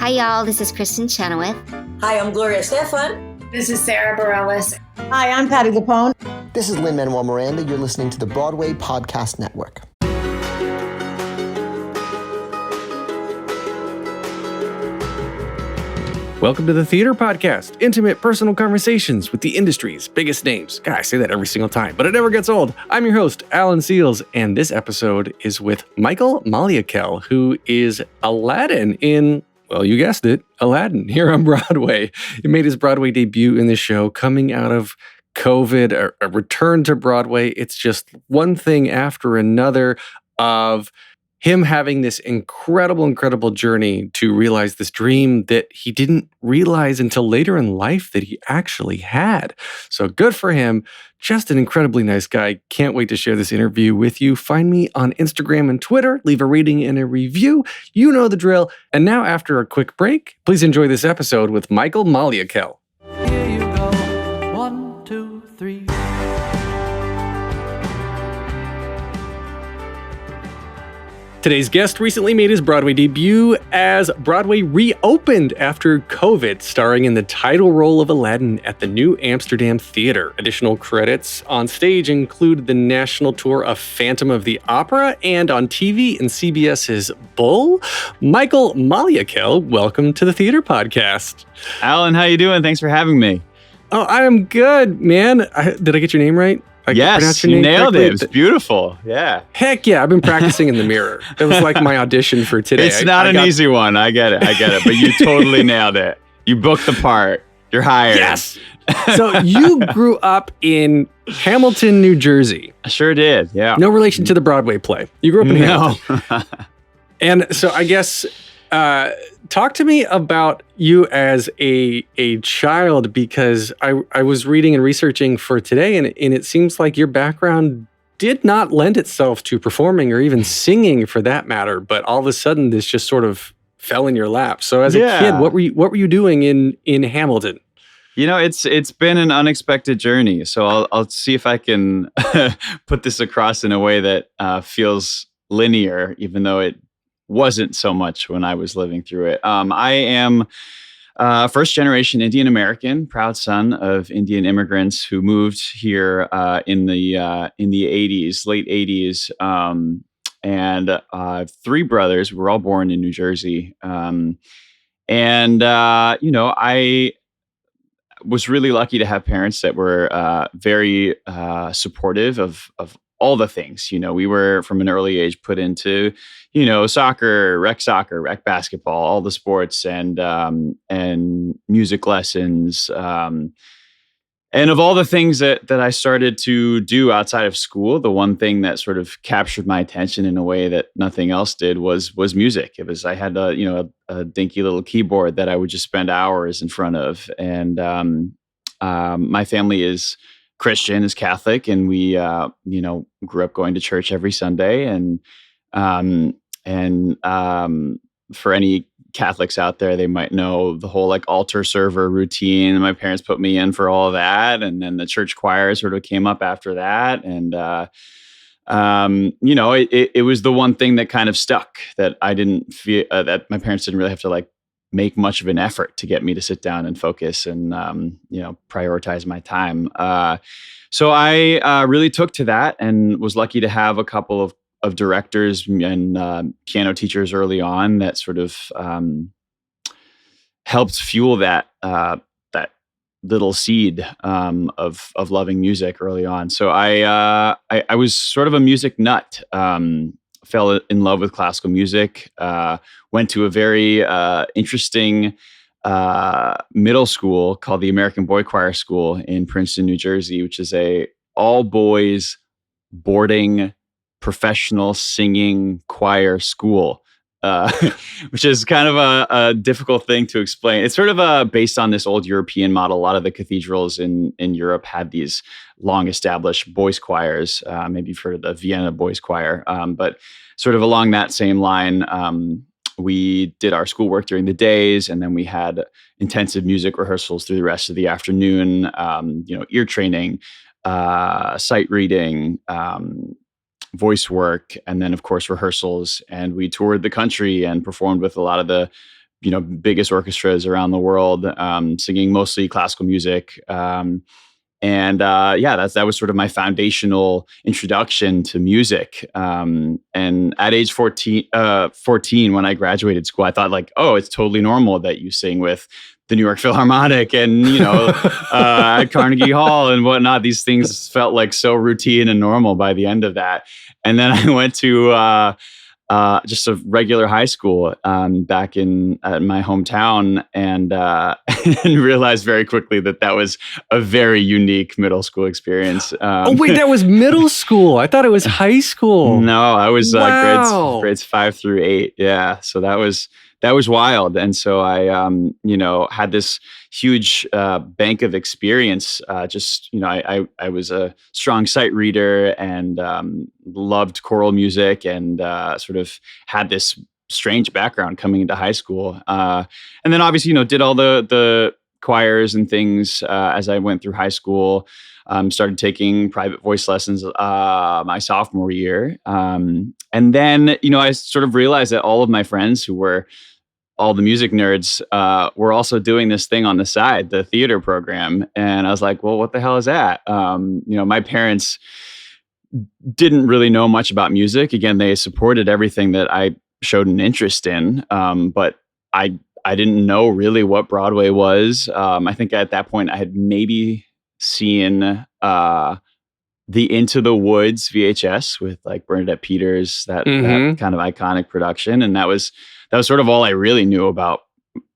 Hi, y'all. This is Kristen Chenoweth. Hi, I'm Gloria Stefan. This is Sarah Bareilles. Hi, I'm Patty Lapone. This is Lin-Manuel Miranda. You're listening to the Broadway Podcast Network. Welcome to the Theater Podcast, intimate personal conversations with the industry's biggest names. God, I say that every single time, but it never gets old. I'm your host, Alan Seals, and this episode is with Michael Maliakel, who is Aladdin in, well, you guessed it, Aladdin here on Broadway. He made his Broadway debut in the show coming out of COVID, a return to Broadway. It's just one thing after another of him having this incredible journey to realize this dream that he didn't realize until later in life that he actually had. So good for him. Just an incredibly nice guy. Can't wait to share this interview with you. Find me on Instagram and Twitter. Leave a rating and a review. You know the drill. And now, after a quick break, please enjoy this episode with Michael Maliakel. Here you go. 1, 2, 3. Today's guest recently made his Broadway debut as Broadway reopened after COVID, starring in the title role of Aladdin at the new Amsterdam Theatre. Additional credits on stage include the national tour of Phantom of the Opera and on TV in CBS's Bull. Michael Maliakel, welcome to the Theater Podcast. Alan, how you doing? Thanks for having me. Oh, I am good, man. Did I get your name right? Yes, you nailed it. It's beautiful. Yeah. Heck yeah. I've been practicing in the mirror. That was like my audition for today. It's not an easy one. I get it. But you totally nailed it. You booked the part. You're hired. Yes. So you grew up in Hamilton, New Jersey. I sure did. Yeah. No relation to the Broadway play. You grew up in Hamilton. And so I guess, talk to me about you as a child, because I was reading and researching for today, and it seems like your background did not lend itself to performing or even singing for that matter, but all of a sudden this just sort of fell in your lap. So as a kid, what were you doing in Hamilton? You know, it's been an unexpected journey. So I'll see if I can put this across in a way that feels linear, even though it wasn't so much when I was living through it. I am first generation Indian American, proud son of Indian immigrants who moved here in the 80s, late 80s. And I have 3 brothers. We were all born in New Jersey. I was really lucky to have parents that were very supportive of all the things. You know, we were from an early age put into, soccer, rec basketball, all the sports and music lessons. And of all the things that I started to do outside of school, the one thing that sort of captured my attention in a way that nothing else did was music. I had a dinky little keyboard that I would just spend hours in front of. And my family is Christian, is Catholic, and we grew up going to church every Sunday. And for any Catholics out there, they might know the whole altar server routine. My parents put me in for all of that, and then the church choir sort of came up after that. And it was the one thing that kind of stuck, that I didn't feel that my parents didn't really have to make much of an effort to get me to sit down and focus and prioritize my time. So I really took to that, and was lucky to have a couple of directors and piano teachers early on that sort of helped fuel that little seed of loving music early on. So I was sort of a music nut. Fell in love with classical music. Went to a very interesting middle school called the American Boy Choir School in Princeton, New Jersey, which is a all boys boarding professional singing choir school, which is kind of a difficult thing to explain. It's sort of based on this old European model. A lot of the cathedrals in Europe had these long established boys choirs, maybe for the Vienna Boys Choir, but sort of along that same line. We did our schoolwork during the days, and then we had intensive music rehearsals through the rest of the afternoon, ear training, sight reading, voice work, and then of course rehearsals. And we toured the country and performed with a lot of the biggest orchestras around the world, singing mostly classical music. That was sort of my foundational introduction to music. And at age 14, when I graduated school, I thought like, oh, it's totally normal that you sing with the New York Philharmonic and, at Carnegie Hall and whatnot. These things felt like so routine and normal by the end of that. And then I went to just a regular high school back at my hometown, and and realized very quickly that was a very unique middle school experience. That was middle school. I thought it was high school. No, I was Wow. grades 5 through 8. Yeah, so that was wild. And so I had this huge bank of experience. I was a strong sight reader and loved choral music, and sort of had this strange background coming into high school. And then obviously, did all the choirs and things as I went through high school. Started taking private voice lessons my sophomore year. And then, I sort of realized that all of my friends who were all the music nerds were also doing this thing on the side, the theater program. And I was like, well, what the hell is that? My parents didn't really know much about music. Again, they supported everything that I showed an interest in. But I didn't know really what Broadway was. I think at that point I had maybe seen the Into the Woods VHS with like Bernadette Peters, that kind of iconic production. And that was sort of all I really knew about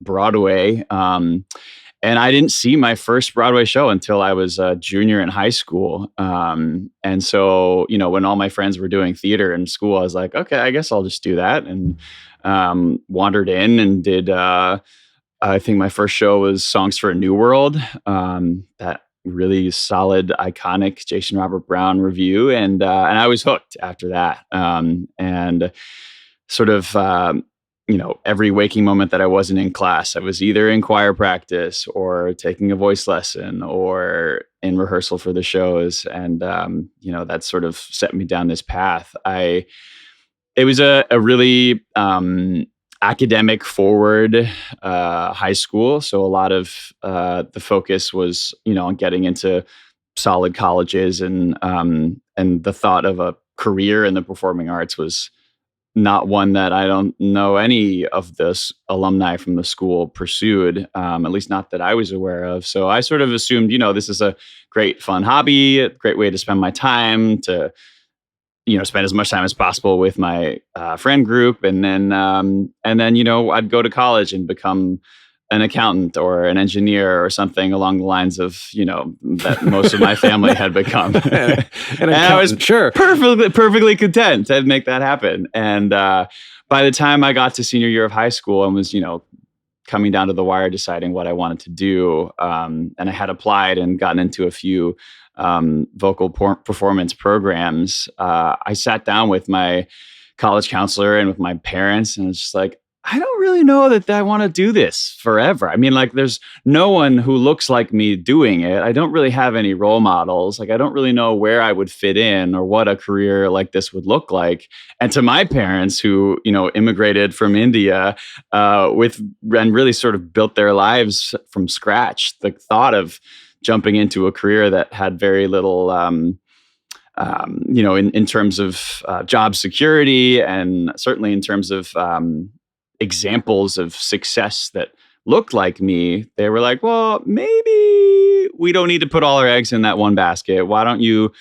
Broadway. And I didn't see my first Broadway show until I was a junior in high school. And so, when all my friends were doing theater in school, I was like, okay, I guess I'll just do that. And wandered in and did, I think my first show was Songs for a New World, that really solid, iconic Jason Robert Brown review. And I was hooked after that. And sort of, every waking moment that I wasn't in class, I was either in choir practice or taking a voice lesson or in rehearsal for the shows. And, that sort of set me down this path. It was a really academic forward high school. So a lot of the focus was, on getting into solid colleges, and the thought of a career in the performing arts was not one that I don't know any of the alumni from the school pursued, at least not that I was aware of. So I sort of assumed, this is a great fun hobby, a great way to spend my time, to spend as much time as possible with my friend group. And then, I'd go to college and become an accountant or an engineer or something along the lines of, that most of my family had become. And I was perfectly content to make that happen. And by the time I got to senior year of high school and was, coming down to the wire, deciding what I wanted to do, and I had applied and gotten into a few vocal performance programs, I sat down with my college counselor and with my parents, and it's just like, I don't really know that I want to do this forever. I mean, like, there's no one who looks like me doing it. I don't really have any role models. Like, I don't really know where I would fit in or what a career like this would look like. And to my parents who, immigrated from India and really sort of built their lives from scratch, the thought of jumping into a career that had very little, in terms of job security, and certainly in terms of examples of success that looked like me, they were like, well, maybe we don't need to put all our eggs in that one basket. Why don't you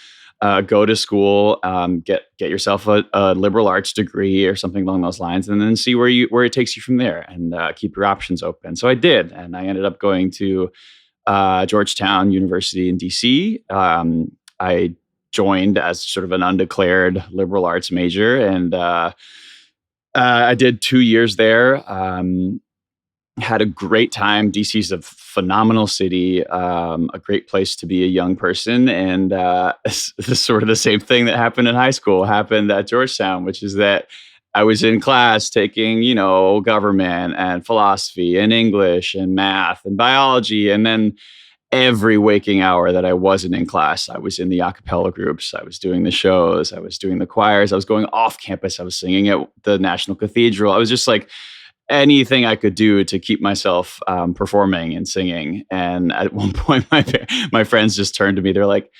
go to school, get yourself a liberal arts degree or something along those lines, and then see where it takes you from there, and keep your options open. So I did, and I ended up going to Georgetown University in DC. I joined as sort of an undeclared liberal arts major, and I did 2 years there. Had a great time. DC's a phenomenal city, a great place to be a young person. And sort of the same thing that happened in high school happened at Georgetown, which is that I was in class taking, government and philosophy and English and math and biology. And then every waking hour that I wasn't in class, I was in the a cappella groups, I was doing the shows, I was doing the choirs, I was going off campus, I was singing at the National Cathedral. I was just like, anything I could do to keep myself performing and singing. And at one point, my friends just turned to me. They're like,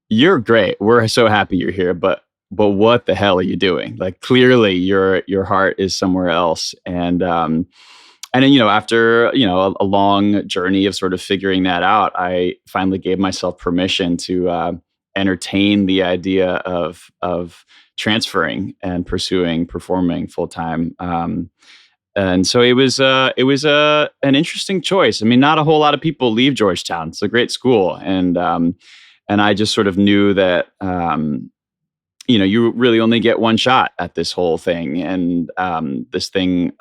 "You're great. We're so happy you're here, but what the hell are you doing? Like, clearly your heart is somewhere else." And then, after, a long journey of sort of figuring that out, I finally gave myself permission to entertain the idea of transferring and pursuing performing full time. And so it was an interesting choice. I mean, not a whole lot of people leave Georgetown. It's a great school, and I just sort of knew that you really only get one shot at this whole thing, and this thing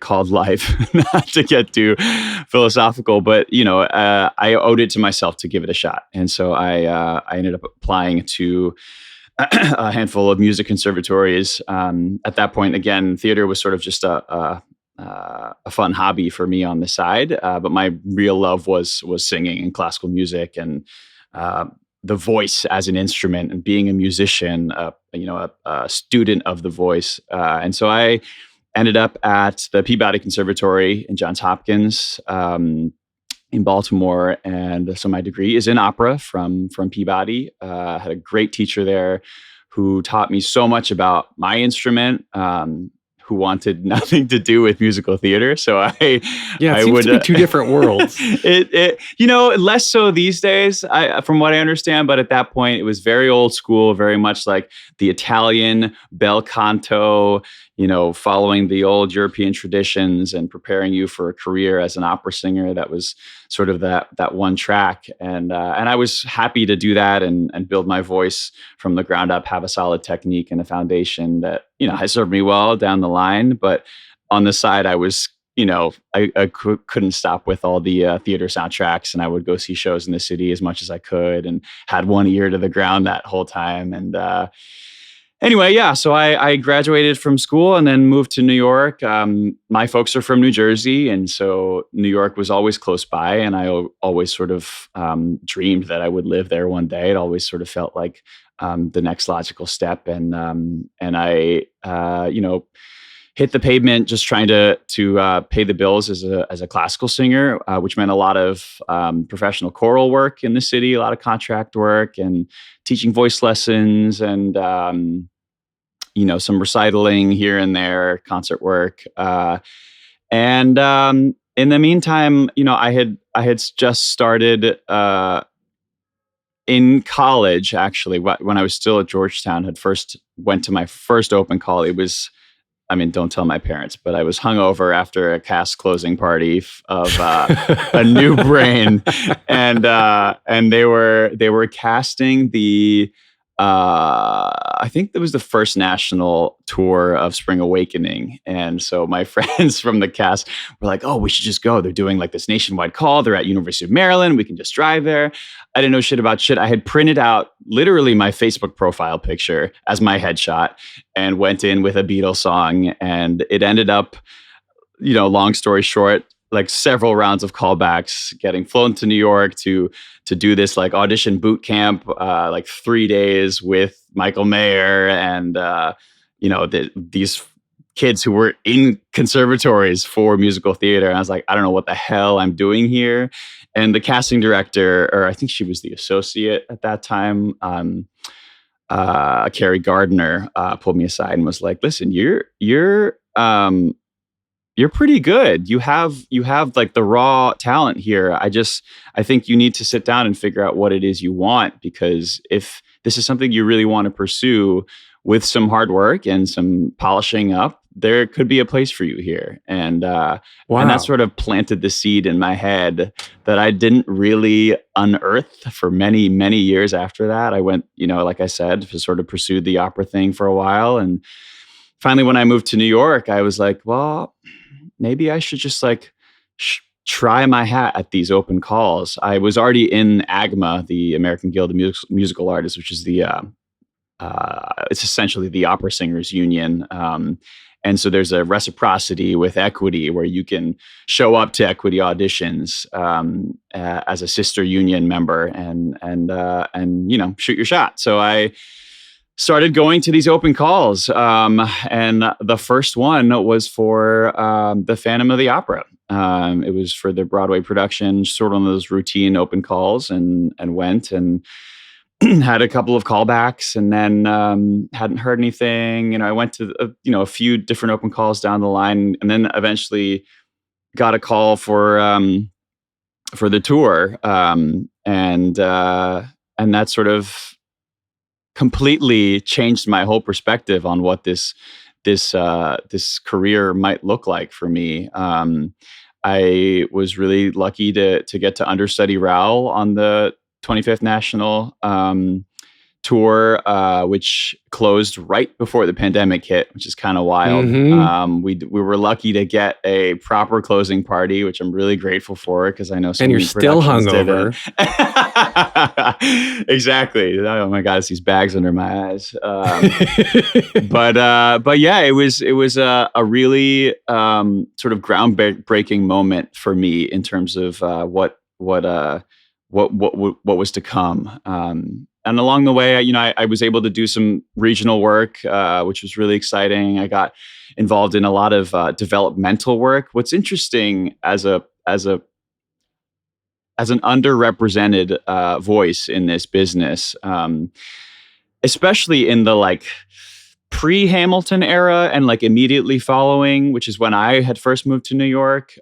called life. Not to get too philosophical, but I owed it to myself to give it a shot, and so I ended up applying to a handful of music conservatories. At that point, again, theater was sort of just a fun hobby for me on the side, but my real love was singing and classical music and the voice as an instrument and being a musician, a student of the voice, and so I ended up at the Peabody Conservatory in Johns Hopkins in Baltimore, and so my degree is in opera from Peabody. I had a great teacher there who taught me so much about my instrument, who wanted nothing to do with musical theater. So it seems to be two different worlds. Less so these days, from what I understand. But at that point, it was very old school, very much like the Italian bel canto, following the old European traditions and preparing you for a career as an opera singer. That was sort of that one track. And I was happy to do that and build my voice from the ground up, have a solid technique and a foundation that, has served me well down the line. But on the side, I was, I couldn't stop with all the theater soundtracks, and I would go see shows in the city as much as I could and had one ear to the ground that whole time. And anyway, yeah, so I graduated from school and then moved to New York. My folks are from New Jersey, and so New York was always close by, and I always sort of dreamed that I would live there one day. It always sort of felt like the next logical step, and I hit the pavement just trying to pay the bills as a classical singer, which meant a lot of professional choral work in the city, a lot of contract work, and teaching voice lessons, and some recitaling here and there, concert work, and in the meantime, I had just started in college, actually, when I was still at Georgetown. Had first went to my first open call. It was, don't tell my parents, but I was hungover after a cast closing party of a new brain, and they were casting the I think it was the first national tour of Spring Awakening, and so my friends from the cast were like, "Oh, we should just go. They're doing like this nationwide call. They're at University of Maryland. We can just drive there." I didn't know shit about shit. I had printed out literally my Facebook profile picture as my headshot and went in with a Beatles song, and it ended up, long story short, like several rounds of callbacks, getting flown to New York to do this like audition boot camp, like 3 days with Michael Mayer and these kids who were in conservatories for musical theater. And I was like, I don't know what the hell I'm doing here. And the casting director, or I think she was the associate at that time, Carrie Gardner, pulled me aside and was like, "Listen, you're pretty good. You have like the raw talent here. I think you need to sit down and figure out what it is you want, because if this is something you really want to pursue with some hard work and some polishing up, there could be a place for you here." And and that sort of planted the seed in my head that I didn't really unearth for many, many years after that. I went, like I said, to sort of pursued the opera thing for a while. And finally, when I moved to New York, I was like, well, maybe I should just like try my hat at these open calls. I was already in AGMA, the American Guild of Musical Artists, which is it's essentially the opera singers union. And so there's a reciprocity with Equity where you can show up to Equity auditions as a sister union member and shoot your shot. So I started going to these open calls. And the first one was for the Phantom of the Opera. It was for the Broadway production, sort of one of those routine open calls, and went and had a couple of callbacks, and then hadn't heard anything. I went to a few different open calls down the line, and then eventually got a call for the tour, and that sort of completely changed my whole perspective on what this career might look like for me. I was really lucky to get to understudy Raoul on the 25th National tour, which closed right before the pandemic hit, which is kind of wild. We were lucky to get a proper closing party, which I'm really grateful for, because I know so and many you're still hungover. Exactly. Oh my God, it's these bags under my eyes. But yeah, it was a really sort of groundbreaking moment for me in terms of what was to come. And along the way, I was able to do some regional work, which was really exciting. I got involved in a lot of developmental work. What's interesting as an underrepresented voice in this business, especially in the pre-Hamilton era and immediately following, which is when I had first moved to New York.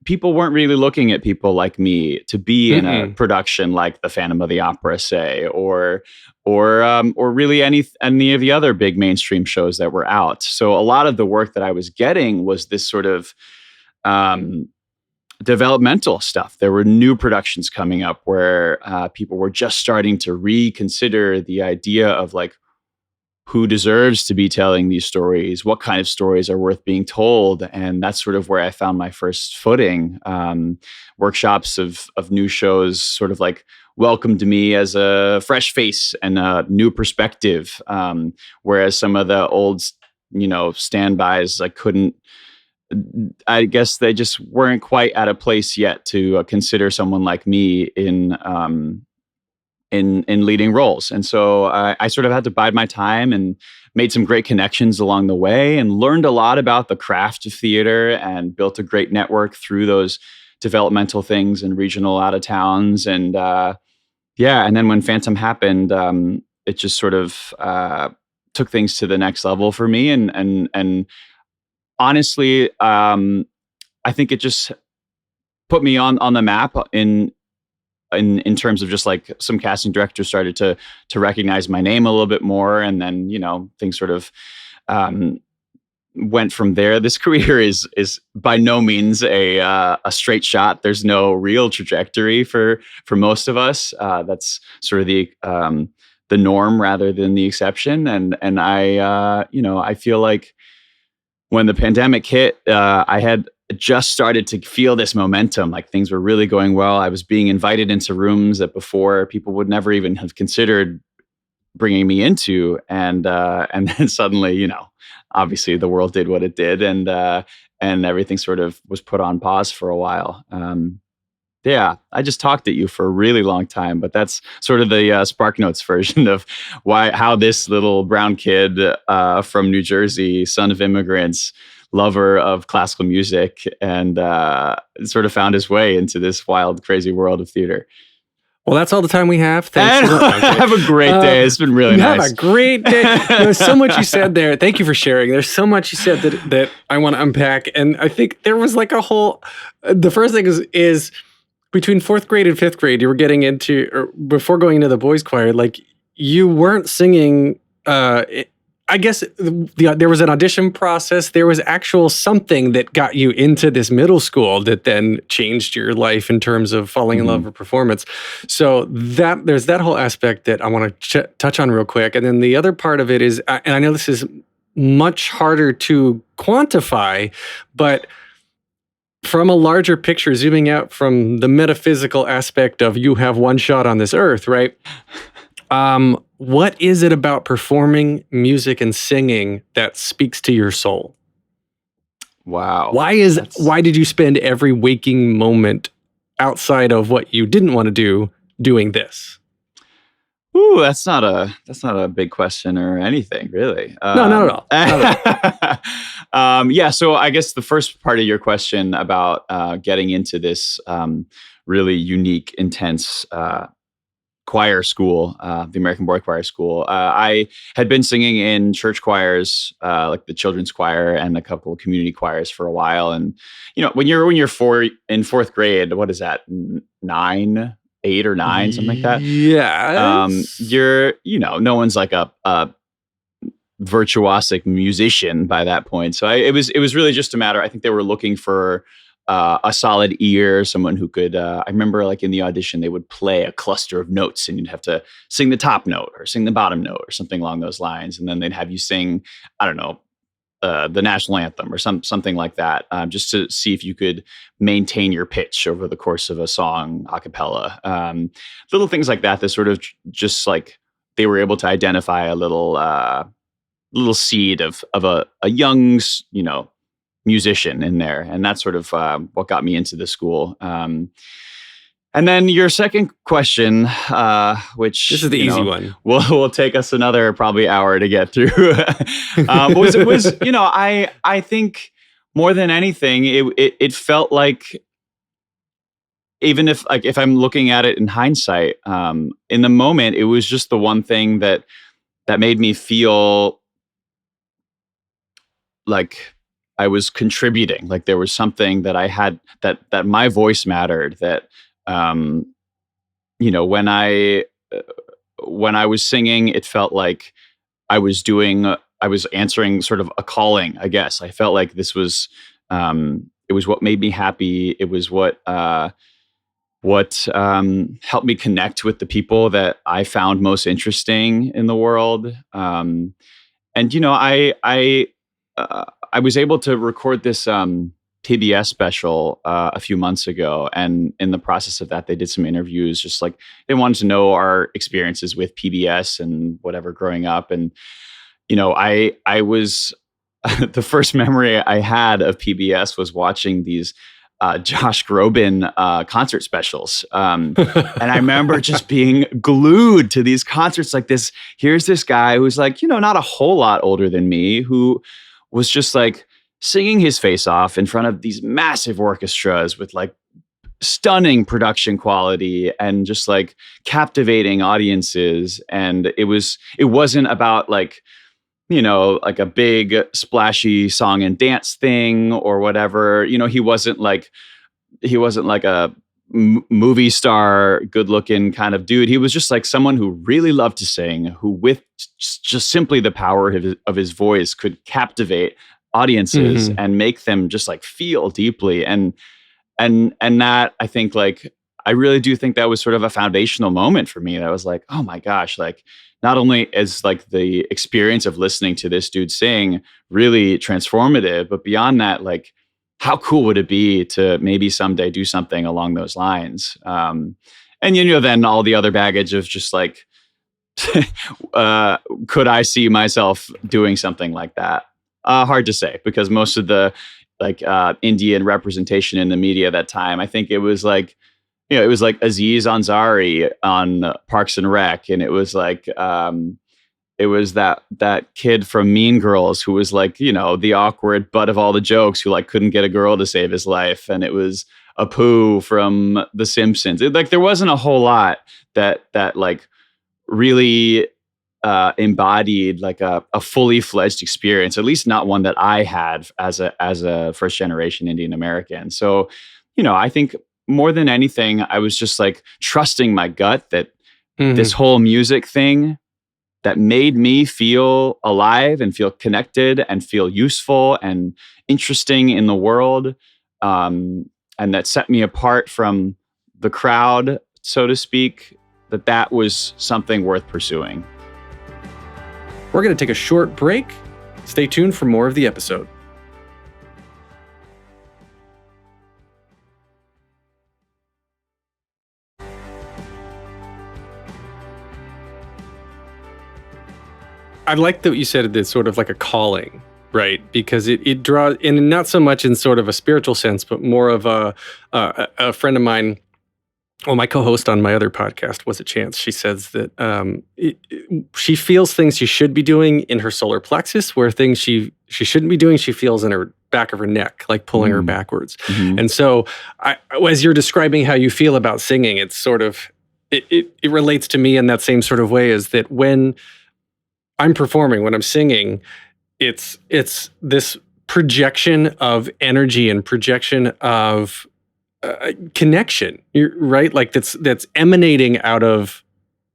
People weren't really looking at people like me to be in a production like the Phantom of the Opera, say, or really any of the other big mainstream shows that were out. So a lot of the work that I was getting was this sort of developmental stuff. There were new productions coming up where people were just starting to reconsider the idea of who deserves to be telling these stories, what kind of stories are worth being told. And that's sort of where I found my first footing. Workshops of new shows sort of welcomed me as a fresh face and a new perspective. Whereas some of the old, standbys, I guess they just weren't quite at a place yet to consider someone like me in leading roles. And so I sort of had to bide my time and made some great connections along the way, and learned a lot about the craft of theater, and built a great network through those developmental things in regional out of towns. And and then when Phantom happened, it just sort of took things to the next level for me. And honestly, I think it just put me on the map in terms of just some casting directors started to recognize my name a little bit more. And then, things sort of went from there. This career is by no means a straight shot. There's no real trajectory for most of us. That's sort of the norm rather than the exception. And I feel like when the pandemic hit, I had just started to feel this momentum, things were really going well. I was being invited into rooms that before people would never even have considered bringing me into. And then suddenly, obviously the world did what it did, and everything sort of was put on pause for a while. I just talked at you for a really long time, but that's sort of the Spark Notes version of how this little brown kid from New Jersey, son of immigrants, lover of classical music, and sort of found his way into this wild, crazy world of theater. Well, that's all the time we have. Thanks. Have a great day. It's been really nice. Have a great day. There's so much you said there. Thank you for sharing. There's so much you said that I want to unpack. And I think there was a whole, the first thing is between 4th grade and 5th grade, you were getting into, or before going into the boys choir, you weren't singing, I guess there was an audition process. There was actual something that got you into this middle school that then changed your life in terms of falling in love with performance. So there's that whole aspect that I want to touch on real quick. And then the other part of it is, and I know this is much harder to quantify, but from a larger picture, zooming out from the metaphysical aspect of you have one shot on this earth, right? What is it about performing music and singing that speaks to your soul? Wow. Why did you spend every waking moment outside of what you didn't want to do doing this? Ooh, that's not a big question or anything, really. No, not at all. Not at all. Yeah. So I guess the first part of your question about getting into this really unique, intense choir school, the American Boy Choir School. I had been singing in church choirs, like the children's choir and a couple of community choirs for a while. And when you're in fourth grade, what is that? 8 or 9, something like that. Yeah. No one's like a virtuosic musician by that point. So it was really just a matter. I think they were looking for a solid ear, someone who could. I remember, like in the audition, they would play a cluster of notes, and you'd have to sing the top note or sing the bottom note or something along those lines. And then they'd have you sing, I don't know, the national anthem or something like that, just to see if you could maintain your pitch over the course of a song a cappella. Little things like that. That sort of just like they were able to identify a little seed of a young, musician in there, and that's sort of what got me into the school. And then your second question, which this is the easy one, will take us another probably hour to get through. was I think more than anything, it felt like, even if I'm looking at it in hindsight, in the moment, it was just the one thing that made me feel like I was contributing, like there was something that I had, that my voice mattered, that when I was singing, it felt like I was answering sort of a calling, I guess. I felt like this was it was what made me happy. It was what helped me connect with the people that I found most interesting in the world. And I was able to record this PBS special a few months ago, and in the process of that, they did some interviews. Just like they wanted to know our experiences with PBS and whatever growing up, and I was the first memory I had of PBS was watching these Josh Groban concert specials, and I remember just being glued to these concerts. Like this, here's this guy who's like not a whole lot older than me, who was just like singing his face off in front of these massive orchestras with like stunning production quality and just like captivating audiences. And it wasn't about like, like a big splashy song and dance thing or whatever. He wasn't like a movie star, good looking kind of dude. He was just like someone who really loved to sing, who with just simply the power of his voice could captivate audiences and make them just like feel deeply. And that, I think, like, I really do think that was sort of a foundational moment for me. That was like, oh my gosh, like not only is like the experience of listening to this dude sing really transformative, but beyond that, like, how cool would it be to maybe someday do something along those lines? And then all the other baggage of just like, could I see myself doing something like that? Hard to say, because most of the like Indian representation in the media at that time, I think it was like, it was like Aziz Ansari on Parks and Rec, and it was like it was that kid from Mean Girls who was like, the awkward butt of all the jokes, who like couldn't get a girl to save his life. And it was Apu from The Simpsons. Like there wasn't a whole lot that like really embodied like a fully fledged experience, at least not one that I had as a first generation Indian American. So, I think more than anything, I was just like trusting my gut that this whole music thing that made me feel alive and feel connected and feel useful and interesting in the world, and that set me apart from the crowd, so to speak, that was something worth pursuing. We're going to take a short break. Stay tuned for more of the episode. I like that you said it's sort of like a calling, right? Because it draws in, not so much in sort of a spiritual sense, but more of a friend of mine well, my co-host on my other podcast was a Chance. She says that she feels things she should be doing in her solar plexus, where things she shouldn't be doing, she feels in her back of her neck, like pulling her backwards. Mm-hmm. And so, as you're describing how you feel about singing, it's sort of it relates to me in that same sort of way. Is that when I'm performing, when I'm singing, it's this projection of energy and projection of connection, right? Like that's emanating out of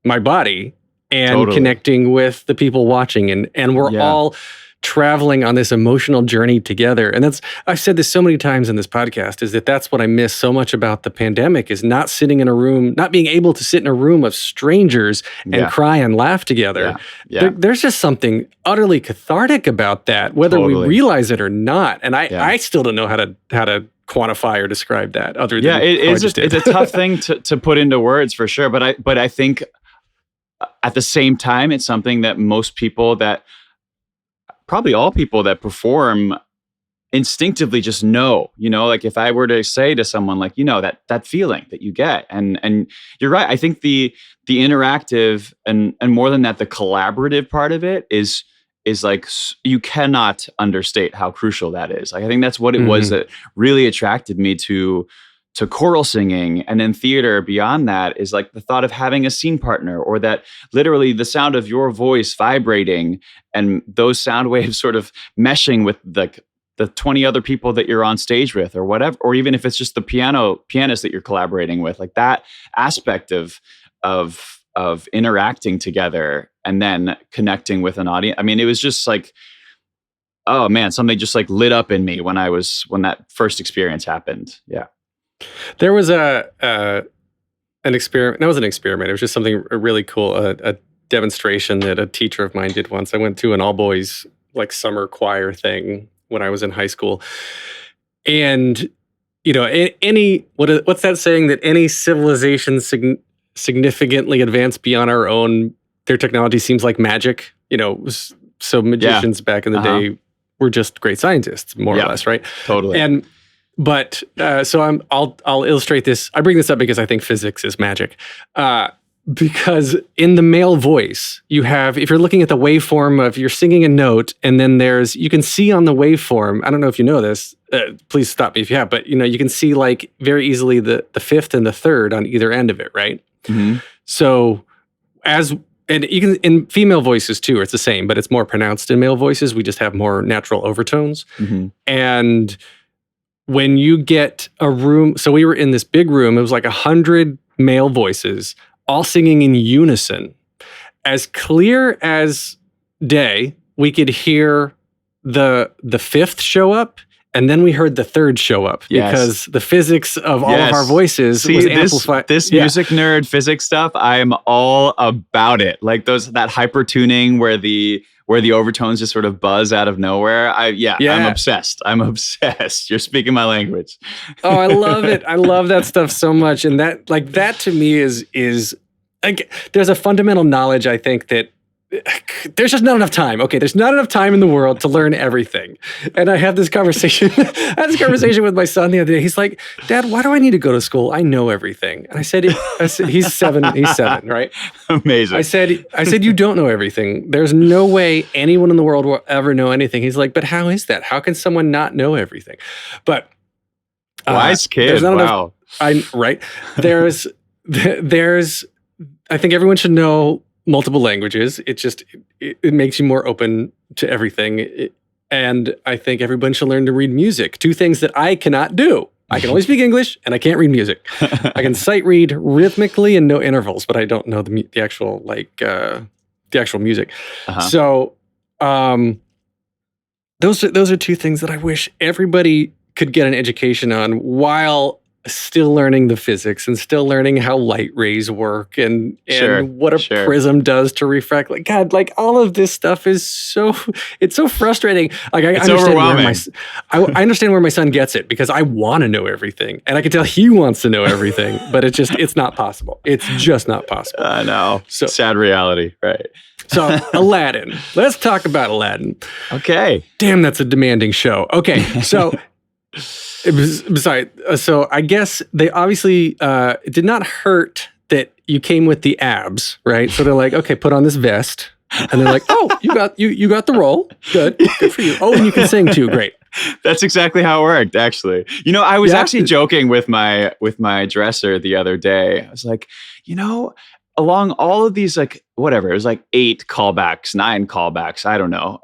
my body and connecting with the people watching, and we're all traveling on this emotional journey together. And I've said this so many times in this podcast, is that's what I miss so much about the pandemic, is not sitting in a room, not being able to sit in a room of strangers and cry and laugh together. There's just something utterly cathartic about that, whether we realize it or not. And I still don't know how to quantify or describe that other than it's a tough thing to put into words, for sure. But I think at the same time, it's something that most people, that probably all people that perform, instinctively just know. Like if I were to say to someone, like, that feeling that you get, and you're right. I think the interactive and more than that, the collaborative part of it is like, you cannot understate how crucial that is. Like, I think that's what it was that really attracted me to choral singing. And then theater beyond that is like the thought of having a scene partner, or that literally the sound of your voice vibrating and those sound waves sort of meshing with the 20 other people that you're on stage with, or whatever, or even if it's just the pianist that you're collaborating with, like that aspect of interacting together and then connecting with an audience. I mean, it was just like, oh man, something just like lit up in me when that first experience happened. Yeah. There was an experiment. That was an experiment. It was just something really cool. A demonstration that a teacher of mine did once. I went to an all boys like summer choir thing when I was in high school, and what's that saying, that any civilization significantly advanced beyond our own, their technology seems like magic. So magicians back in the day were just great scientists, more or less, right? Totally. But I'll illustrate this. I bring this up because I think physics is magic. Because in the male voice, you have, if you're looking at the waveform of, you're singing a note, and then you can see on the waveform, I don't know if you know this, please stop me if you have, but you can see like very easily the fifth and the third on either end of it, right? Mm-hmm. So and you can, in female voices too, it's the same, but it's more pronounced in male voices. We just have more natural overtones. Mm-hmm. And when you get a room, so we were in this big room, it was like 100 male voices, all singing in unison. As clear as day, we could hear the fifth show up, and then we heard the third show up, because the physics of all of our voices was amplified. This music nerd physics stuff, I'm all about it. Like that hyper tuning where the overtones just sort of buzz out of nowhere. I'm obsessed. You're speaking my language. Oh, I love it. I love that stuff so much. And that to me is like, there's a fundamental knowledge, I think, that there's just not enough time. Okay, there's not enough time in the world to learn everything. And I had this conversation. With my son the other day. He's like, "Dad, why do I need to go to school? I know everything." And I said he's seven, right? Amazing. I said, "You don't know everything. There's no way anyone in the world will ever know anything." He's like, "But how is that? How can someone not know everything?" But wise kid. Wow. Right. There's I think everyone should know multiple languages. It makes you more open to everything. And I think everyone should learn to read music. Two things that I cannot do. I can only speak English, and I can't read music. I can sight read rhythmically and know intervals, but I don't know the actual music. Uh-huh. So those are two things that I wish everybody could get an education on, while still learning the physics and still learning how light rays work and what a prism does to refract. Like, God, like all of this stuff is it's so frustrating. Like I understand where my son gets it, because I want to know everything, and I can tell he wants to know everything, but it's not possible. It's just not possible. I know. So sad reality, right? So Aladdin. Let's talk about Aladdin. Okay. Damn, that's a demanding show. Okay, so So I guess they obviously it did not hurt that you came with the abs, right? So they're like, okay, put on this vest, and they're like, oh, you got the role, good for you. Oh, and you can sing too, great. That's exactly how it worked, actually. I was actually joking with my dresser the other day. I was like, along all of these, like, whatever, it was like 8 callbacks, 9 callbacks, I don't know.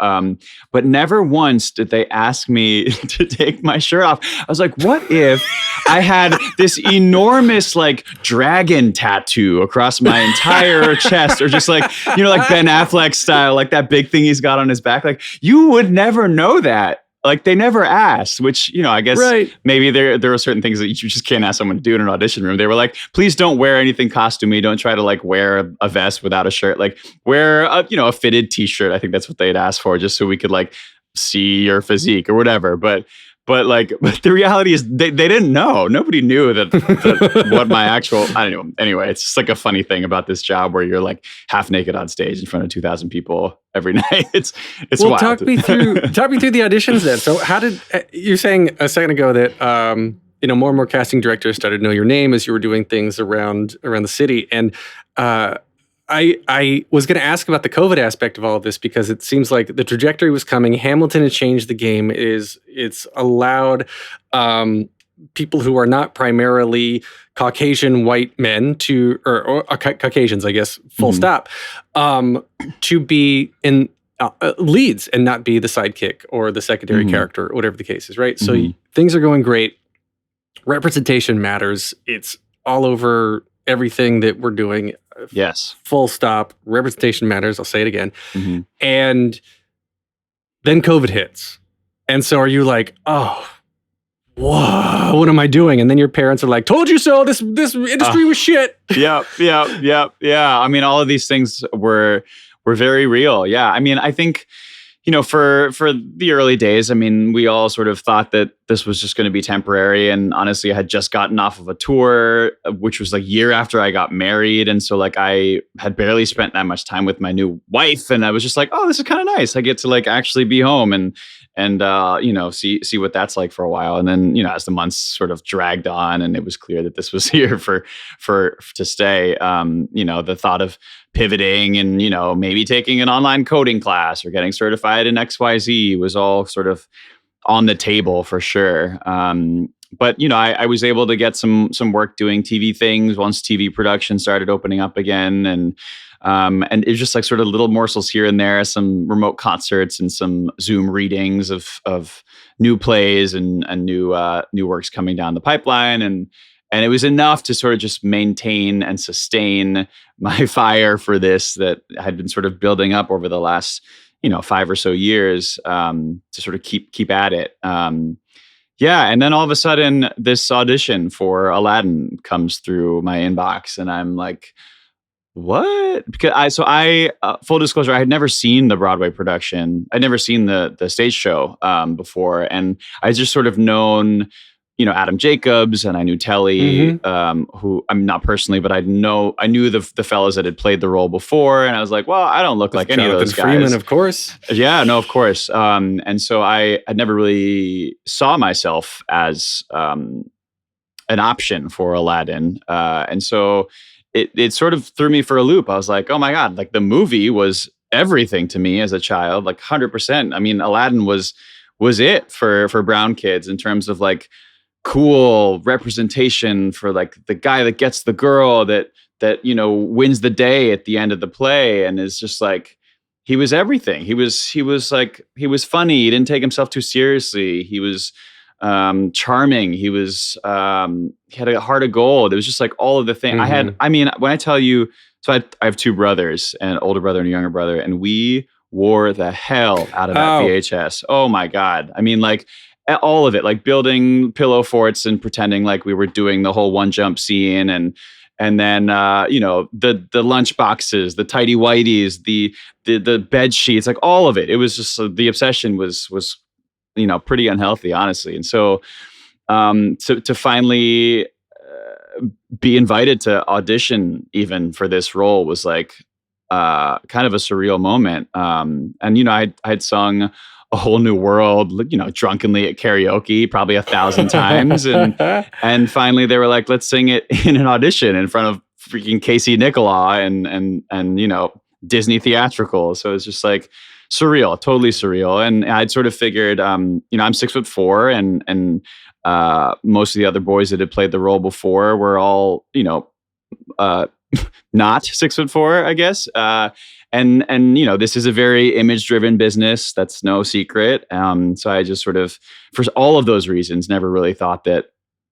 But never once did they ask me to take my shirt off. I was like, what if I had this enormous, like, dragon tattoo across my entire chest, or just like, like Ben Affleck style, like that big thing he's got on his back? Like, you would never know that. Like, they never asked, which, I guess maybe there are certain things that you just can't ask someone to do in an audition room. They were like, please don't wear anything costumey. Don't try to, like, wear a vest without a shirt. Like, wear a fitted t-shirt. I think that's what they'd asked for, just so we could, like, see your physique or whatever. But the reality is they didn't know. Nobody knew that what my actual, I don't know. Anyway, it's just like a funny thing about this job where you're like half naked on stage in front of 2,000 people every night. It's wild. Talk me through the auditions then. So how did, you're saying a second ago that, more and more casting directors started to know your name as you were doing things around the city. And, I was going to ask about the COVID aspect of all of this, because it seems like the trajectory was coming. Hamilton had changed the game. It's allowed people who are not primarily Caucasian white men or Caucasians, I guess, full stop, to be in leads and not be the sidekick or the secondary character, or whatever the case is, right? So things are going great. Representation matters. It's all over everything that we're doing. Yes. Full stop. Representation matters. I'll say it again. And then COVID hits. And so are you like, oh, whoa, what am I doing? And then your parents are like, told you so. This industry was shit. Yeah. I mean, all of these things were very real. Yeah. I mean, I think, for the early days, I mean, we all sort of thought that this was just going to be temporary. And honestly, I had just gotten off of a tour, which was like a year after I got married. And so, like, I had barely spent that much time with my new wife. And I was just like, oh, this is kind of nice. I get to, like, actually be home and see what that's like for a while. And then, as the months sort of dragged on and it was clear that this was here to stay, the thought of pivoting and, maybe taking an online coding class or getting certified in XYZ was all sort of on the table for sure. But, I was able to get some work doing TV things once TV production started opening up again. And it was just like sort of little morsels here and there, some remote concerts and some Zoom readings of new plays and new works coming down the pipeline. And it was enough to sort of just maintain and sustain my fire for this that had been sort of building up over the last, 5 or so years, to sort of keep at it. And then all of a sudden this audition for Aladdin comes through my inbox and I'm like, what? Because I full disclosure, I had never seen the Broadway production. I'd never seen the stage show before. And I just sort of known, Adam Jacobs, and I knew Telly, who I'm not personally, but I knew the fellas that had played the role before. And I was like, well, I don't look like any of those guys. Freeman, of course. Yeah, no, of course. And so I never really saw myself as an option for Aladdin. And so it sort of threw me for a loop. I was like, oh my God, like the movie was everything to me as a child, like 100%. I mean, Aladdin was it for brown kids in terms of like cool representation for like the guy that gets the girl that wins the day at the end of the play and is just like, he was everything. He was funny. He didn't take himself too seriously. He was charming. He had a heart of gold. It was just like all of the things when I tell you, so I have 2 brothers, an older brother and a younger brother, and we wore the hell out of that VHS. Oh my God. I mean, like all of it, like building pillow forts and pretending like we were doing the whole one jump scene and then the lunch boxes, the tidy whities, the bed sheets, like all of it. It was just the obsession was pretty unhealthy, honestly. And so to finally be invited to audition even for this role was like kind of a surreal moment. And I had sung a whole new world, drunkenly at karaoke, probably 1,000 times. And finally they were like, let's sing it in an audition in front of freaking Casey Nicola and Disney theatrical. So it's just like surreal, totally surreal. And I'd sort of figured, I'm 6'4", and most of the other boys that had played the role before were all, not 6'4", I guess. And this is a very image-driven business. That's no secret. So I just sort of, for all of those reasons, never really thought that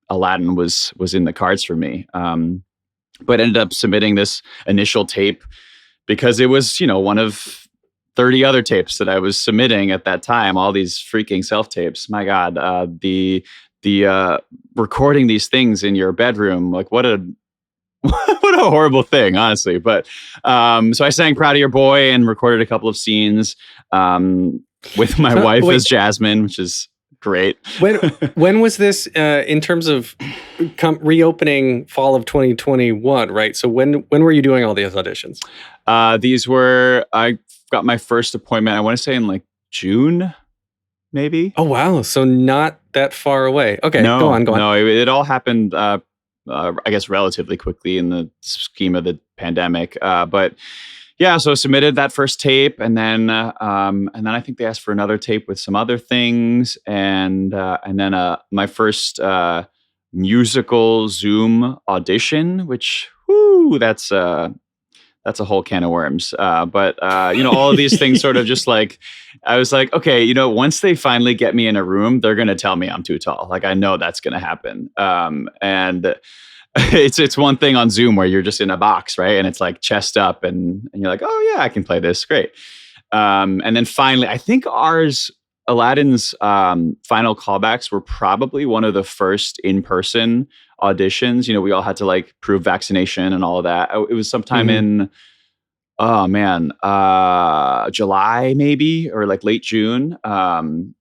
Aladdin was in the cards for me. But ended up submitting this initial tape because it was, one of 30 other tapes that I was submitting at that time. All these freaking self-tapes. My God, the recording these things in your bedroom, like what a horrible thing, honestly. But so I sang "Proud of Your Boy" and recorded a couple of scenes with my wife as Jasmine, which is great. When was this in terms of reopening fall of 2021, right? So when were you doing all these auditions? I got my first appointment, I want to say in like June, maybe. Oh, wow. So not that far away. Okay, go on. No, it all happened, I guess, relatively quickly in the scheme of the pandemic. But yeah, so submitted that first tape, and then I think they asked for another tape with some other things, and then my first musical Zoom audition, which that's a whole can of worms. But all of these things sort of just like, I was like, okay, once they finally get me in a room, they're gonna tell me I'm too tall. Like I know that's gonna happen. And it's one thing on Zoom where you're just in a box, right? And it's like chest up and you're like, oh yeah, I can play this. Great. And then finally, I think Aladdin's final callbacks were probably one of the first in-person auditions. We all had to like prove vaccination and all of that. It was sometime in, July maybe, or like late June. And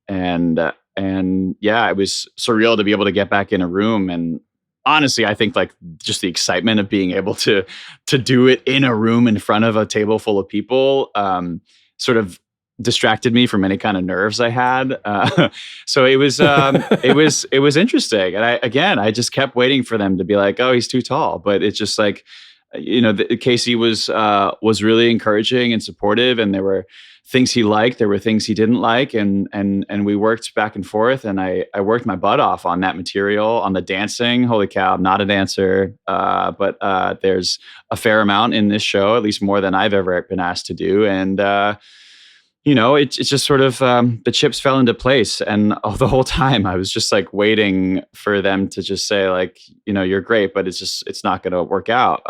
yeah, it was surreal to be able to get back in a room. And honestly, I think like just the excitement of being able to do it in a room in front of a table full of people, sort of distracted me from any kind of nerves I had. So it was it was interesting. And I just kept waiting for them to be like, oh, he's too tall. But it's just like, Casey was really encouraging and supportive, and there were things he liked, there were things he didn't like, and we worked back and forth, and I worked my butt off on that material. On the dancing, holy cow, I'm not a dancer, but there's a fair amount in this show, at least more than I've ever been asked to do, and it's just sort of the chips fell into place, and the whole time I was just like waiting for them to just say like, you're great, but it's not going to work out.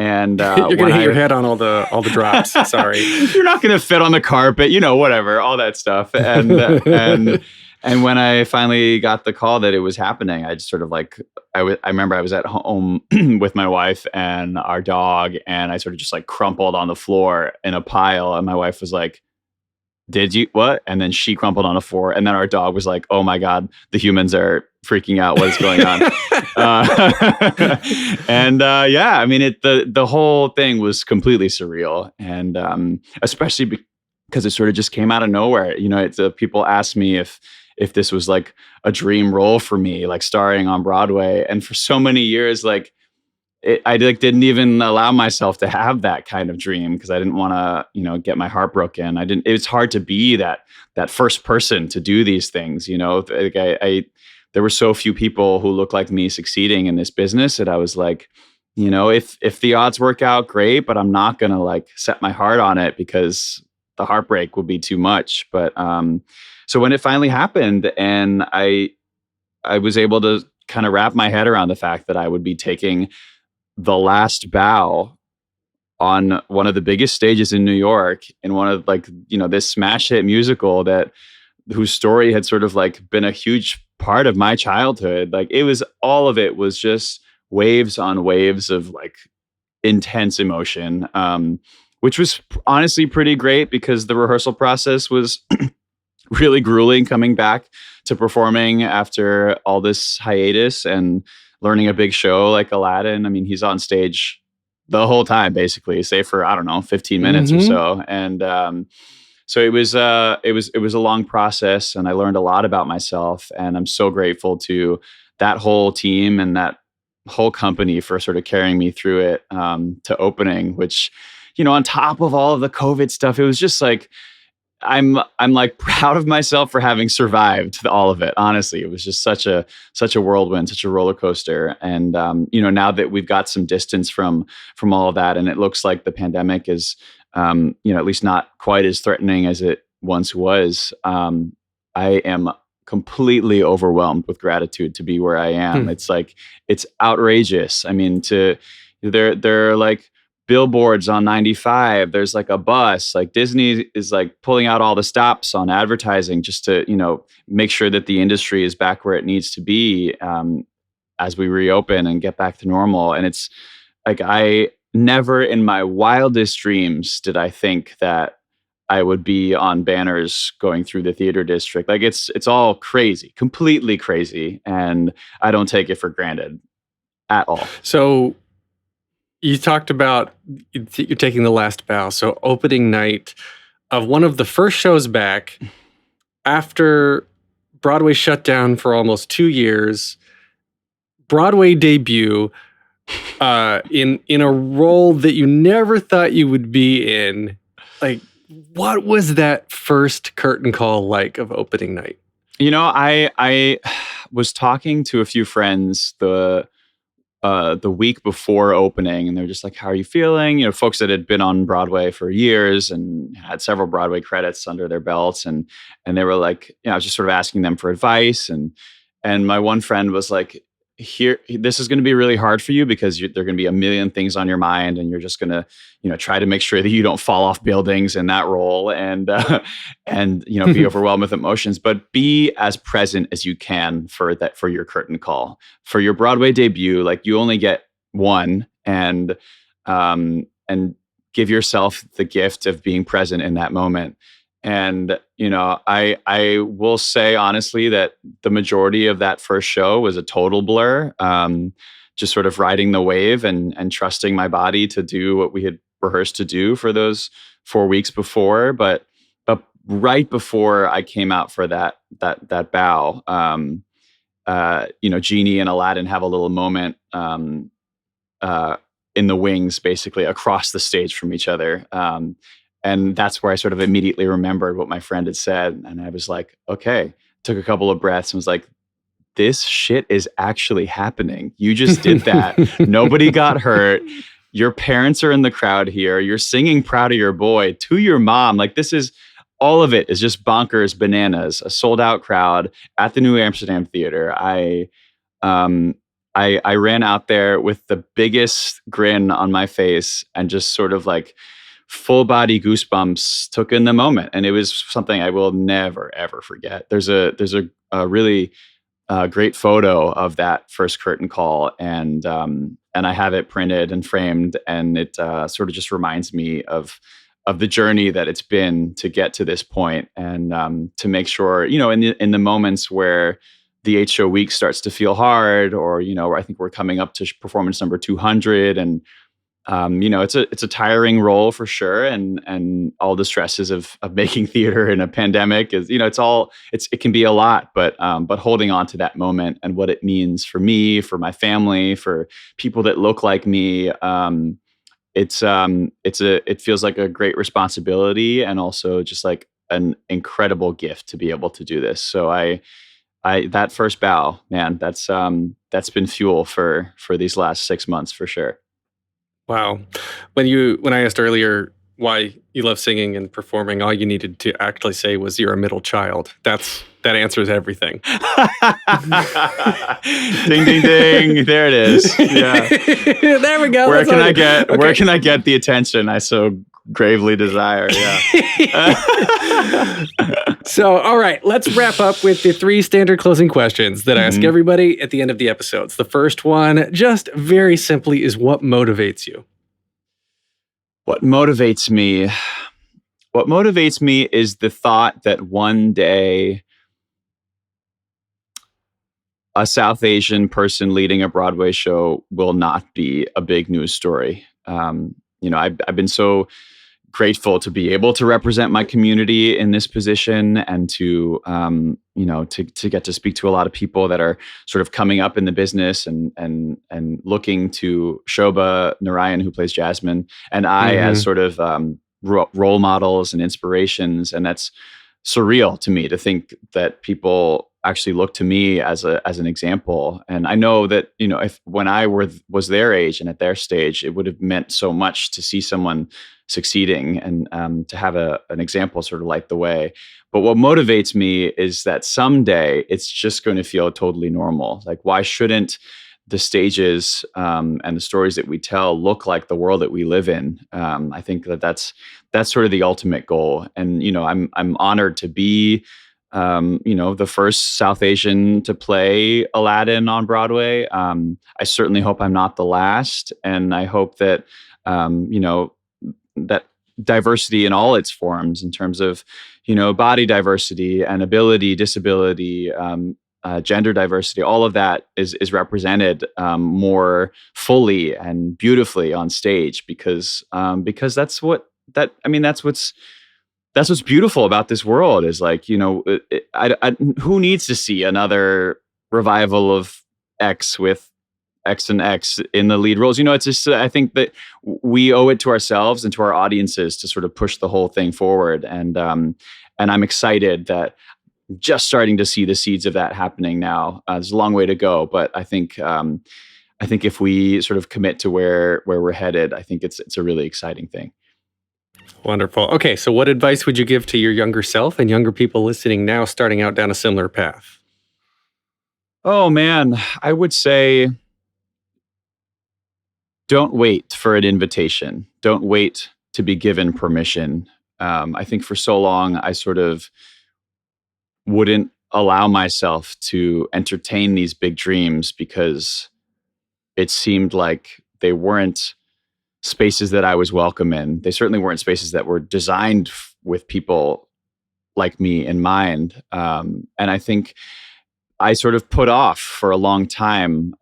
And you're going to hit your head on all the drops. Sorry, you're not going to fit on the carpet, whatever, all that stuff. And when I finally got the call that it was happening, I just sort of like, I remember I was at home with my wife and our dog, and I sort of just like crumpled on the floor in a pile. And my wife was like, did you, what? And then she crumpled on the floor. And then our dog was like, oh my God, the humans are freaking out. What is going on? Yeah, I mean, the whole thing was completely surreal. And especially because it sort of just came out of nowhere. People asked me if this was like a dream role for me, like starring on Broadway. And for so many years, like I like didn't even allow myself to have that kind of dream because I didn't want to, get my heart broken. It's hard to be that first person to do these things. Like there were so few people who look like me succeeding in this business that I was like, if the odds work out, great, but I'm not going to like set my heart on it because the heartbreak will be too much. But, so when it finally happened and I was able to kind of wrap my head around the fact that I would be taking the last bow on one of the biggest stages in New York in one of like, this smash hit musical whose story had sort of like been a huge part of my childhood. Like all of it was just waves on waves of like intense emotion, which was honestly pretty great because the rehearsal process was really grueling coming back to performing after all this hiatus and learning a big show like Aladdin. I mean, he's on stage the whole time, basically, save for, I don't know, 15 minutes or so. And So it was a long process, and I learned a lot about myself. And I'm so grateful to that whole team and that whole company for sort of carrying me through it to opening. Which, on top of all of the COVID stuff, it was just like I'm like proud of myself for having survived all of it. Honestly, it was just such a whirlwind, such a roller coaster. And now that we've got some distance from all of that, and it looks like the pandemic is at least not quite as threatening as it once was, I am completely overwhelmed with gratitude to be where I am. It's like, it's outrageous. I mean, there are like billboards on 95. There's like a bus. Like Disney is like pulling out all the stops on advertising just to make sure that the industry is back where it needs to be as we reopen and get back to normal. And it's like, I never in my wildest dreams did I think that I would be on banners going through the theater district. Like it's all crazy, completely crazy, and I don't take it for granted at all. So you talked about you're taking the last bow. So opening night of one of the first shows back after Broadway shut down for almost 2 years, Broadway debut in a role that you never thought you would be in. Like, what was that first curtain call like of opening night? I was talking to a few friends the week before opening, and they're just like, "How are you feeling?" Folks that had been on Broadway for years and had several Broadway credits under their belts, and they were like, I was just sort of asking them for advice, and my one friend was like, this is going to be really hard for you because there are going to be a million things on your mind, and you're just going to, try to make sure that you don't fall off buildings in that role and be overwhelmed with emotions, but be as present as you can for your curtain call. For your Broadway debut, like you only get one, and give yourself the gift of being present in that moment. And, I will say honestly that the majority of that first show was a total blur, just sort of riding the wave and trusting my body to do what we had rehearsed to do for those 4 weeks before. But right before I came out for that bow, Genie and Aladdin have a little moment in the wings, basically across the stage from each other. And that's where I sort of immediately remembered what my friend had said. And I was like, okay, took a couple of breaths and was like, this shit is actually happening. You just did that. Nobody got hurt. Your parents are in the crowd here. You're singing Proud of Your Boy to your mom. Like all of it is just bonkers bananas, a sold out crowd at the New Amsterdam Theatre. I ran out there with the biggest grin on my face and just sort of like full body goosebumps took in the moment. And it was something I will never, ever forget. There's a really great photo of that first curtain call. And I have it printed and framed, and it sort of just reminds me of the journey that it's been to get to this point, and to make sure, in the moments where the 8-show week starts to feel hard, or, where I think we're coming up to performance number 200, and it's a tiring role for sure, and all the stresses of making theater in a pandemic is, it can be a lot, but holding on to that moment and what it means for me, for my family, for people that look like me, it feels like a great responsibility, and also just like an incredible gift to be able to do this. So that first bow, man, that's been fuel for these last 6 months for sure. Wow. When I asked earlier why you love singing and performing, all you needed to actually say was you're a middle child. That answers everything. Ding, ding, ding. There it is. Yeah. There we go. Where can I get the attention I so gravely desire? Yeah. So, all right, let's wrap up with the 3 standard closing questions that I ask everybody at the end of the episodes. The first one, just very simply, is what motivates you? What motivates me? What motivates me is the thought that one day a South Asian person leading a Broadway show will not be a big news story. I've been so grateful to be able to represent my community in this position, and to to get to speak to a lot of people that are sort of coming up in the business, and looking to Shobha Narayan, who plays Jasmine, and I as sort of role models and inspirations. And that's surreal to me to think that people actually look to me as an example. And I know that, if when I was their age and at their stage, it would have meant so much to see someone succeeding, and to have an example sort of light the way. But what motivates me is that someday it's just going to feel totally normal. Like, why shouldn't the stages and the stories that we tell look like the world that we live in? I think that's sort of the ultimate goal. And I'm honored to be the first South Asian to play Aladdin on Broadway. I certainly hope I'm not the last, and I hope that that diversity in all its forms, in terms of body diversity and ability, disability, gender diversity, all of that is represented more fully and beautifully on stage, because that's what's beautiful about this world, is like, who needs to see another revival of X with X and X in the lead roles? It's just, I think that we owe it to ourselves and to our audiences to sort of push the whole thing forward. And I'm excited that just starting to see the seeds of that happening now. There's a long way to go, but I think if we sort of commit to where we're headed, I think it's a really exciting thing. Wonderful. Okay, so what advice would you give to your younger self and younger people listening now, starting out down a similar path? Oh man, I would say, don't wait for an invitation. Don't wait to be given permission. I think for so long, I sort of wouldn't allow myself to entertain these big dreams, because it seemed like they weren't spaces that I was welcome in. They certainly weren't spaces that were designed with people like me in mind. And I think I sort of put off for a long time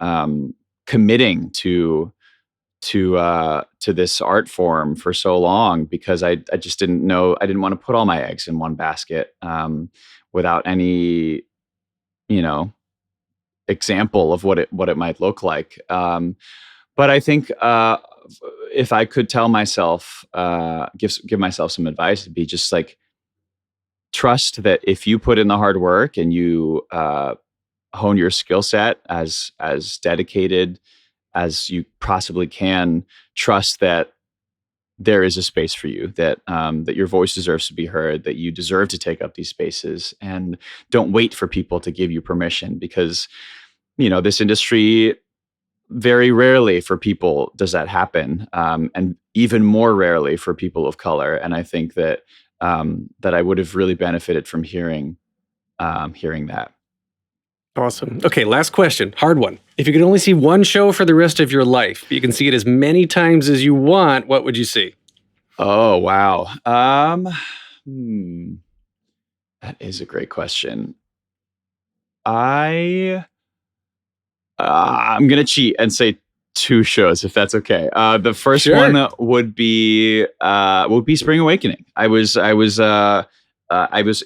committing to this art form for so long, because I just didn't know. I didn't want to put all my eggs in one basket without any, example of what it might look like. But I think if I could tell myself, give myself some advice, it'd be just like, trust that if you put in the hard work and you hone your skill set as dedicated as you possibly can, trust that there is a space for you, that your voice deserves to be heard, that you deserve to take up these spaces, and don't wait for people to give you permission, because this industry, very rarely for people does that happen, and even more rarely for people of color. And I think that I would have really benefited from hearing that. Awesome. Okay, last question. Hard one. If you could only see one show for the rest of your life, but you can see it as many times as you want, what would you see? Oh, wow. That is a great question. I'm going to cheat and say two shows, if that's okay. The first one would be Spring Awakening. I was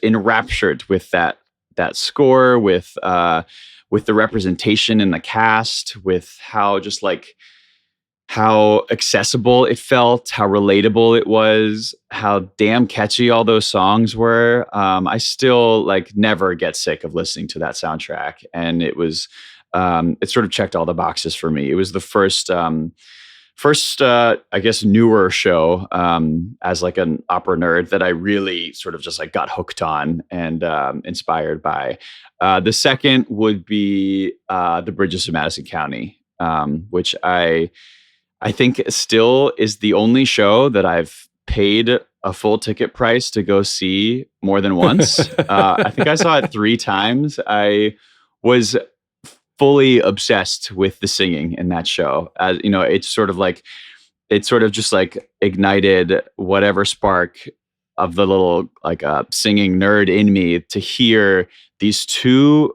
enraptured with that score, with the representation in the cast, with how accessible it felt, how relatable it was, how damn catchy all those songs were. I still never get sick of listening to that soundtrack, and it was it sort of checked all the boxes for me. It was the first I guess newer show as an opera nerd that I really sort of just got hooked on and inspired by. The second would be The Bridges of Madison County, which I think still is the only show that I've paid a full ticket price to go see more than once. I think I saw it 3 times. I was fully obsessed with the singing in that show. It's sort of just ignited whatever spark of the little singing nerd in me to hear these two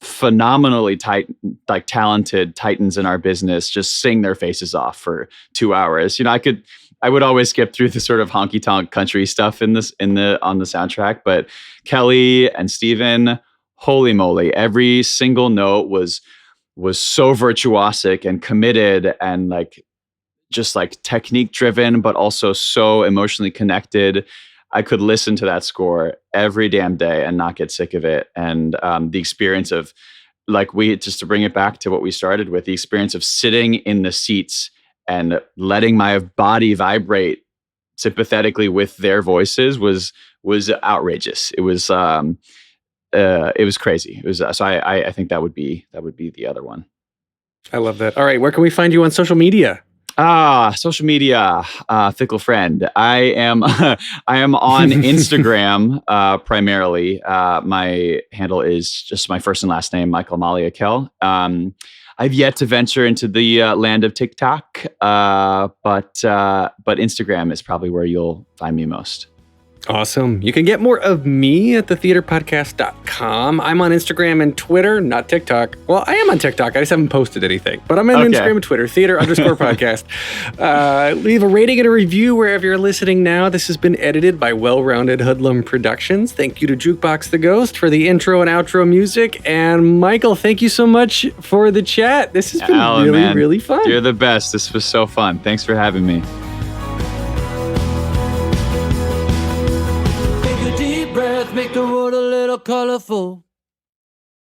phenomenally talented titans in our business just sing their faces off for 2 hours. I I would always skip through the sort of honky tonk country stuff on the soundtrack, but Kelly and Steven, holy moly, every single note was so virtuosic and committed and like just like technique driven, but also so emotionally connected. I could listen to that score every damn day and not get sick of it. And the experience of like just to bring it back to what we started with, the experience of sitting in the seats and letting my body vibrate sympathetically with their voices was outrageous. It was crazy. It was so I think that would be the other one. I love that. All right, where can we find you on social media? Social media, fickle friend. I am on Instagram primarily. My handle is just my first and last name, Michael Maliakel. I've yet to venture into the land of TikTok, but Instagram is probably where you'll find me most. Awesome. You can get more of me at thetheaterpodcast.com. I'm on Instagram and Twitter, not TikTok. Well, I am on TikTok. I just haven't posted anything. But I'm on Instagram and Twitter, theater_podcast. Leave a rating and a review wherever you're listening now. This has been edited by Well-Rounded Hoodlum Productions. Thank you to Jukebox the Ghost for the intro and outro music. And Michael, thank you so much for the chat. This has been really fun. You're the best. This was so fun. Thanks for having me. Make the world a little colorful.